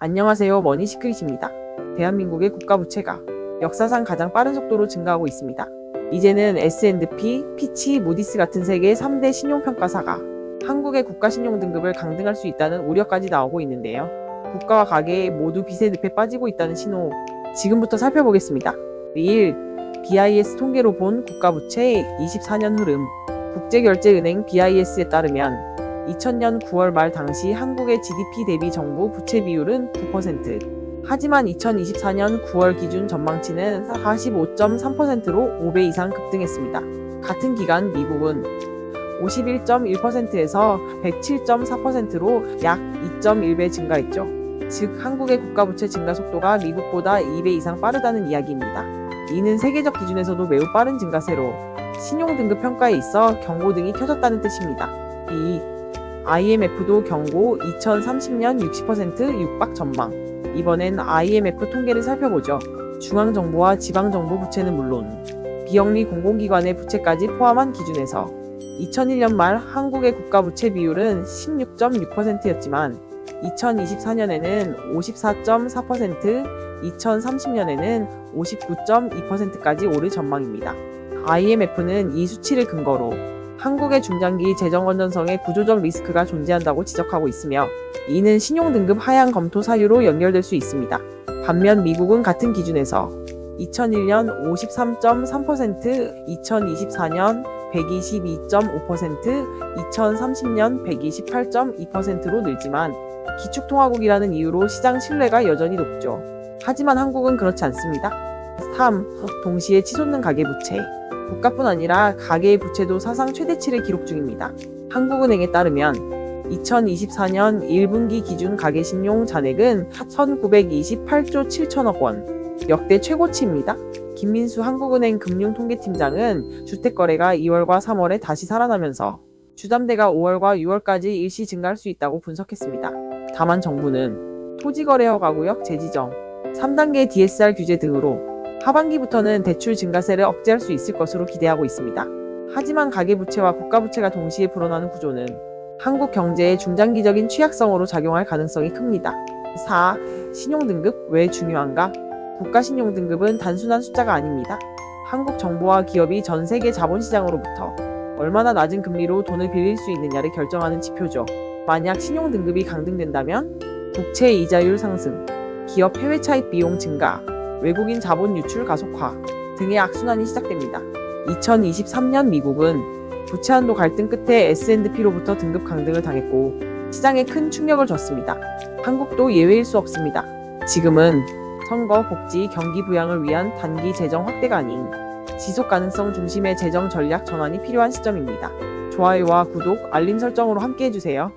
안녕하세요. 머니시크릿입니다. 대한민국의 국가부채가 역사상 가장 빠른 속도로 증가하고 있습니다. 이제는 S&P, 피치, 무디스 같은 세계 3대 신용평가사가 한국의 국가신용등급을 강등할 수 있다는 우려까지 나오고 있는데요. 국가와 가계 모두 빚의 늪에 빠지고 있다는 신호, 지금부터 살펴보겠습니다. 1. BIS 통계로 본 국가부채 24년 흐름. 국제결제은행 BIS에 따르면 2000년 9월 말 당시 한국의 GDP 대비 정부 부채 비율은 9%. 하지만 2024년 9월 기준 전망치는 45.3%로 5배 이상 급등했습니다. 같은 기간 미국은 51.1%에서 107.4%로 약 2.1배 증가했죠. 즉 한국의 국가부채 증가 속도가 미국보다 2배 이상 빠르다는 이야기입니다. 이는 세계적 기준에서도 매우 빠른 증가세로 신용등급 평가에 있어 경고등이 켜졌다는 뜻입니다. 2. IMF도 경고 2030년 60% 육박 전망. 이번엔 IMF 통계를 살펴보죠. 중앙정부와 지방정부 부채는 물론 비영리 공공기관의 부채까지 포함한 기준에서 2001년 말 한국의 국가부채 비율은 16.6%였지만 2024년에는 54.4%, 2030년에는 59.2%까지 오를 전망입니다. IMF는 이 수치를 근거로 한국의 중장기 재정 건전성에 구조적 리스크가 존재한다고 지적하고 있으며 이는 신용등급 하향 검토 사유로 연결될 수 있습니다. 반면 미국은 같은 기준에서 2001년 53.3%, 2024년 122.5%, 2030년 128.2%로 늘지만 기축통화국이라는 이유로 시장 신뢰가 여전히 높죠. 하지만 한국은 그렇지 않습니다. 3. 동시에 치솟는 가계부채. 국가뿐 아니라 가계의 부채도 사상 최대치를 기록 중입니다. 한국은행에 따르면 2024년 1분기 기준 가계신용 잔액은 1928조 7천억 원, 역대 최고치입니다. 김민수 한국은행 금융통계팀장은 주택거래가 2월과 3월에 다시 살아나면서 주담대가 5월과 6월까지 일시 증가할 수 있다고 분석했습니다. 다만 정부는 토지거래허가구역 재지정, 3단계 DSR 규제 등으로 하반기부터는 대출 증가세를 억제할 수 있을 것으로 기대하고 있습니다. 하지만 가계부채와 국가부채가 동시에 불어나는 구조는 한국 경제의 중장기적인 취약성으로 작용할 가능성이 큽니다. 4. 신용등급 왜 중요한가? 국가신용등급은 단순한 숫자가 아닙니다. 한국 정부와 기업이 전 세계 자본시장으로부터 얼마나 낮은 금리로 돈을 빌릴 수 있느냐를 결정하는 지표죠. 만약 신용등급이 강등된다면 국채 이자율 상승, 기업 해외 차입 비용 증가, 외국인 자본 유출 가속화 등의 악순환이 시작됩니다. 2023년 미국은 부채 한도 갈등 끝에 S&P로부터 등급 강등을 당했고 시장에 큰 충격을 줬습니다. 한국도 예외일 수 없습니다. 지금은 선거, 복지, 경기 부양을 위한 단기 재정 확대가 아닌 지속 가능성 중심의 재정 전략 전환이 필요한 시점입니다. 좋아요와 구독, 알림 설정으로 함께 해주세요.